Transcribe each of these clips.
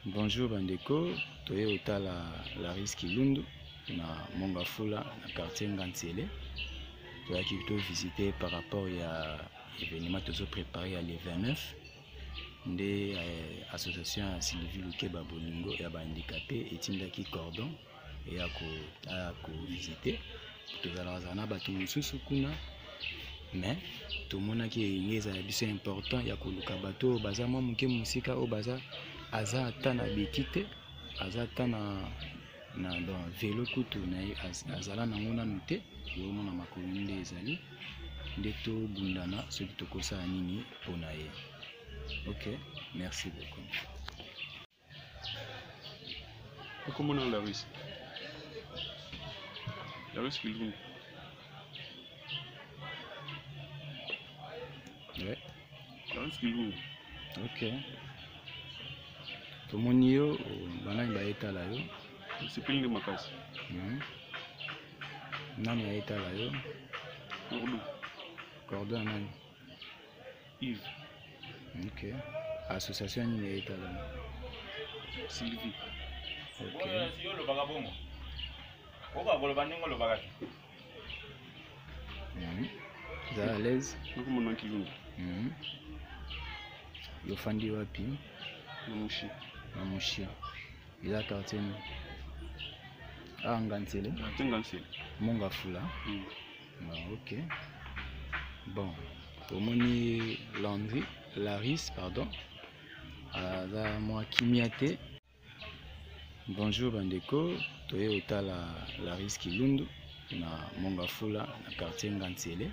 Bonjour Bandeko, toye otala la risque Lundu na Mongafula na quartier Ngantiele. Toya qui plutôt visiter par rapport à l'événement que nous préparé à le 29 de association Sylvie Lukeba Bolingo et à handicapé et Tindaki Cordon et à visiter. Tout à l'heure batu mususu kuna mais tout le monde qui est important ya koluka bato baza mwa muke musika o baza aza atana betite aza atana na dans vélo kutu na azala na ngona nute yo mona makolo nde ezali nde to bundana soki tokosa nini pona ye. OK, merci beaucoup. Comment on la risque? La risque il est ouais. La risque il est OK. Tout le monde yo bana ba etala yo. C'est plein de makas. Nani a etala yo? Cordon nani? Yves. OK. Association ni a etala. Sylvie. OK. Vous êtes à l'aise? Comment on kilungu? Yo fandi wapi? Namushi. Namushi. Il a quartier ni? Ah, Ngantiele? Ngantiele. Mongafula. OK. Bon. Omoni Landry, Laris, pardon. Aza moi Kimiate. Bonjour Bandeko, toye otala Laris Kilundu na Mongafula na quartier Ngantiele.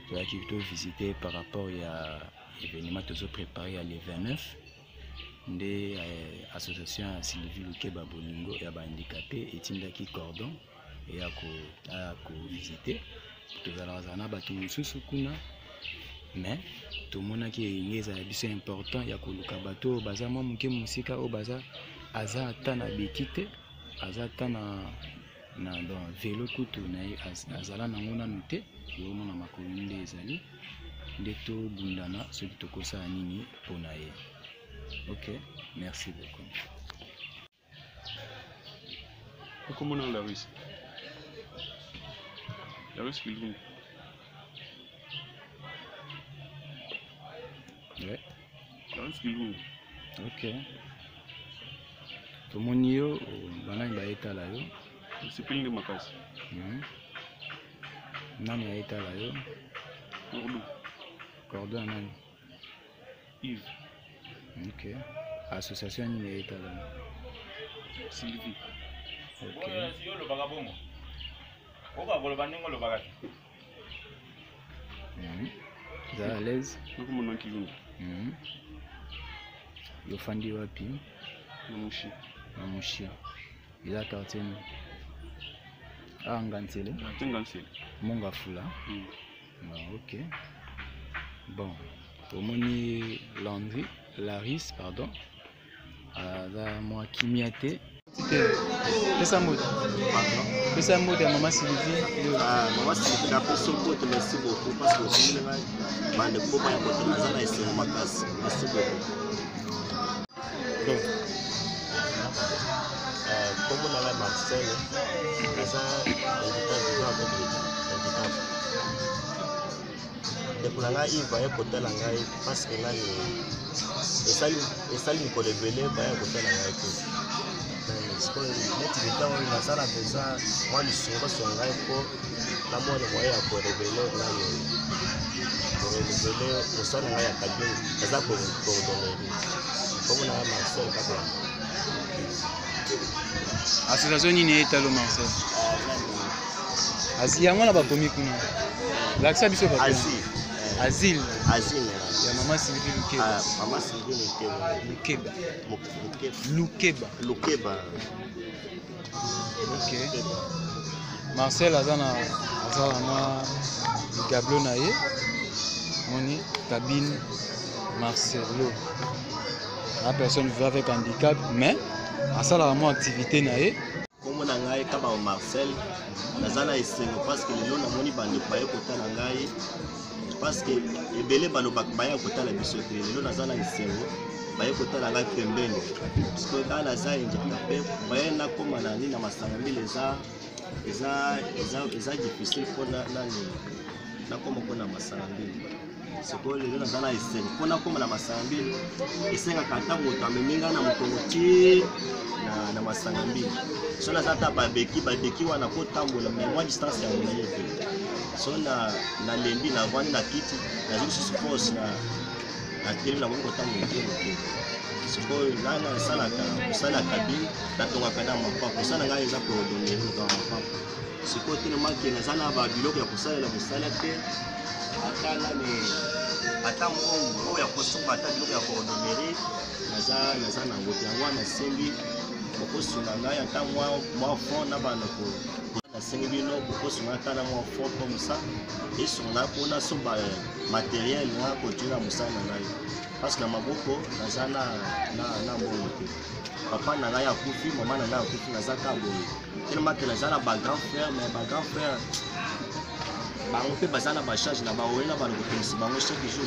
Toya qui plutôt visiter par rapport à l'événement que nous préparé à le 29 de association Sylvie Lukeba Bolingo et à handicapé et Tindaki Cordon et à visiter. Tout à l'heure batu mususu kuna mais tout le monde qui est important ya koluka bato baza mwa muke musika o baza aza atana betite aza atana na dans vélo kutu na azala na ngona nute yo mona makolo nde ezali nde to bundana soki tokosa nini pona ye. OK, merci beaucoup. Comment on la risque? La risque il est ouais. La risque il est OK. Tout le monde yo bana ba etala yo. C'est plein de makas. Nani a etala yo? Cordon nani? Yves. OK. Association ni a etala. Sylvie. OK. Vous êtes à l'aise? Comment on kilungu? Yo fandi wapi? Namushi. Namushi. Il a quartier ni? Ah, Ngantiele? Ngantiele. Mongafula. OK. Bon. Omoni Landry, Laris, pardon. Aza moi Kimiate. Pesa moto. Pesa moto ya Maman Sylvie. Maman Sylvie n'a pas son pote, merci beaucoup parce que aussi bande pour ya pote nazana ese makasi. Merci beaucoup. Bon. Comme on a la Marcel, naza depuis là il va y côté là parce que là et ça il peut lever ba ya côté là parce que net l'état on a ça la besoin moi le songa ko la moi le moyen pour lever là pour lever au sol là ya kabine ça pour donner comme on a Marcel kaka Association ni etalo Marcel. Azil yango na bakomi kuna. Laksa biso ba. Azil. Ya Maman Sylvie Lukeba. Maman Sylvie Lukeba. OK. Marcel azana mwa gablo na ye. Moni cabine Marcelo. La personne vivant avec handicap mais à ça la mon activité na ye. Comme on a ngai kaba Marcel nazana esengo parce que lelo na moni bande baye kotala ngai parce que ebele balo bakbaya kotala biso te lelo nazana esengo baye kotala ngai pembeni parceke kaka naza injecteur mpe baye nakóma na nini na masanga mbili eza difficile mpona nani nakóma mpona masanga mbili sikoyo lelo naza na esengo mpo nakóma na masanga mbili esengaka ata moto amemi ngai na mokongo ti na masanga mbili so naza ata babeki wana kotambola me mwa distance ya molaye te so nalembi navandi na kiti nazwi lisusu force na telemi nakoki kotambola te moke sikoyo ngai nasalaka kosala kabine natongaka na mapapa kosala ngai eza coordonner na mapapa sikoyo telemaki naza na babiloko ya kosalela mosala te ata nani ata mbongo oyo ya kosomba ata biloko ya coordonnerie naza nango te yango wana nasengi bokosunga ngai ata mwa fond na bandeko nasengi bino bokosunga ata na mwa fond comme ça esonga mpona somba materiel nga kotina mosala na ngai parce na maboko naza na mbongo te papa na ngai akufi mama na ngai akufi naza ka boye tellement ke naza na bagrand frère mais bagrand frère bango mpe baza na bacharge na baoye na bana kotelisi bango chaque jour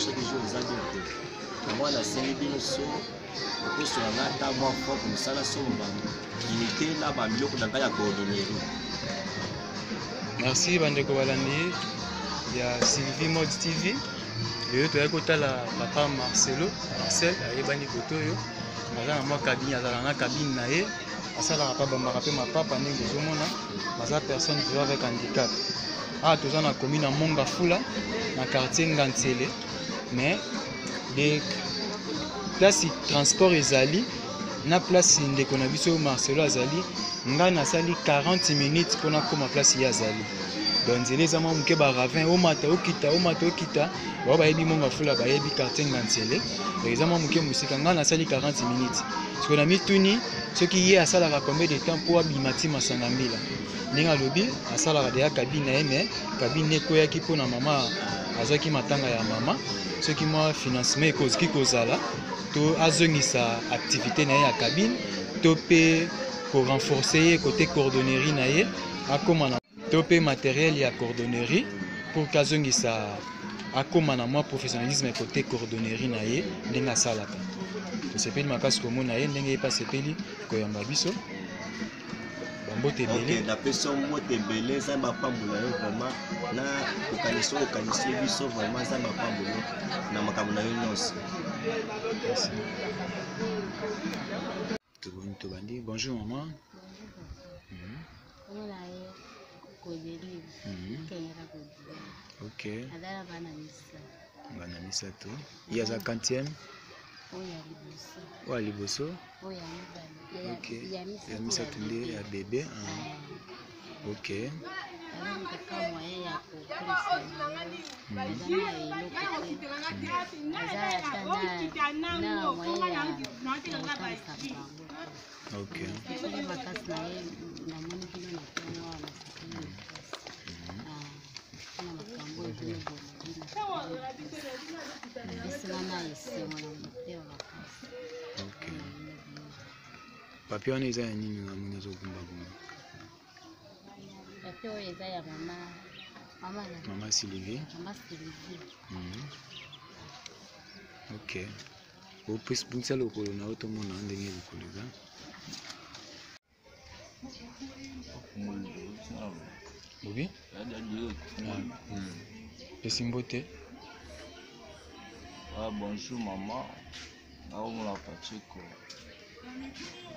eza bien te yango wana nasengi bino so okosola ngai ata mwa fond mosala somba unité na babiloko na ngai ya coordonnerie. Merci bandeko balandi ya Sylvie Mode TV. Lelo toyaki kotala papa Marcel ayebani koto oyo aza na mwa kabine azala na kabine na ye asalaka mpa bambaka mpe mapapa ndenge ozomona baza personne vivant avec handicap. Awa toza na commune ya Mongafula na quartier Ngantsele mais de place transport ezali na place ndeko na biso Marcelo azali ngai nasali 40 minutes mpona koma place ye azali donc nzela eza mwa moke baravin omata okita bao bayebi Mongafula bayebi quartier Ngantsele donc eza mwa moke mosika ngai nasali 40 minutes siko na mituni soki ye asalaka combien de temps mpo abima ti masanga mbila ndenge alobi asalaka deya kabine na ye mais kabine ekoyaki mpona mama azwaki matanga ya mama soki mwa financement ekoziki kozala to azongisa activité na ye ya cabine to pe ko renforcer ye côté coordonnerie na ye akoma na to pe matériel ya coordonnerie pour kazongisa akoma na mwa professionnalisme côté coordonnerie na ye ndenge asalaka tosepeli makasi komona ye ndenge ye pasepeli koyamba biso bambote ebele napesi mbote ebele eza bapambola yo vraiment na okanisi biso vraiment eza bapambola na makambo na yo nyonso. Tobandi, bonjour maman. Ok. Bana misato. Il y a za quantième? Oya liboso. Ok. Ya misato nde ya bébé. Ok. Ok. Papi wana eza ya nini na mwana ezogumba-gumba? Papi oyo eza ya Mama Sylvie. Ok. Opesa lokolo na yo tomona ndenge lokolo eza. Obi? Pesi mbote. Bonjour maman. Naomona Pacheco.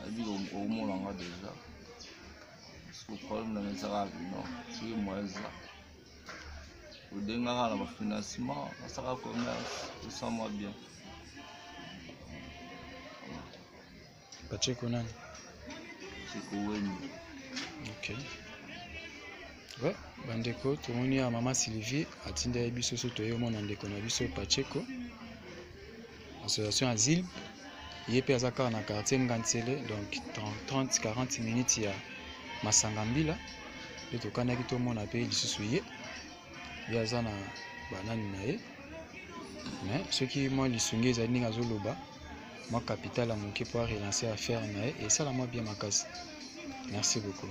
Abi omona nga déjà. Parce que problème na ezaka bino. C'est moi ça. Odenga na ba financement, nasaka commerce, tout ça moi bien. Pacheco nani? C'est Koweni. Ok. Ouais, bandeko tomoni ya mama Sylvie atinda ye biso so toye omona ndeko na biso Pacheco. Association Asile. Ye pe aza kaka na quartier Ngantsele donc 30-40 minutes ya masanga mbila. Nde tokandaki tomona pe lisusu ye. Ye aza na banani na ye. Mais soki mwa lisungi ezali ndenge azoloba mwa capital ya moke po relancer affaire na ye esala mwa bien makasi. Merci beaucoup.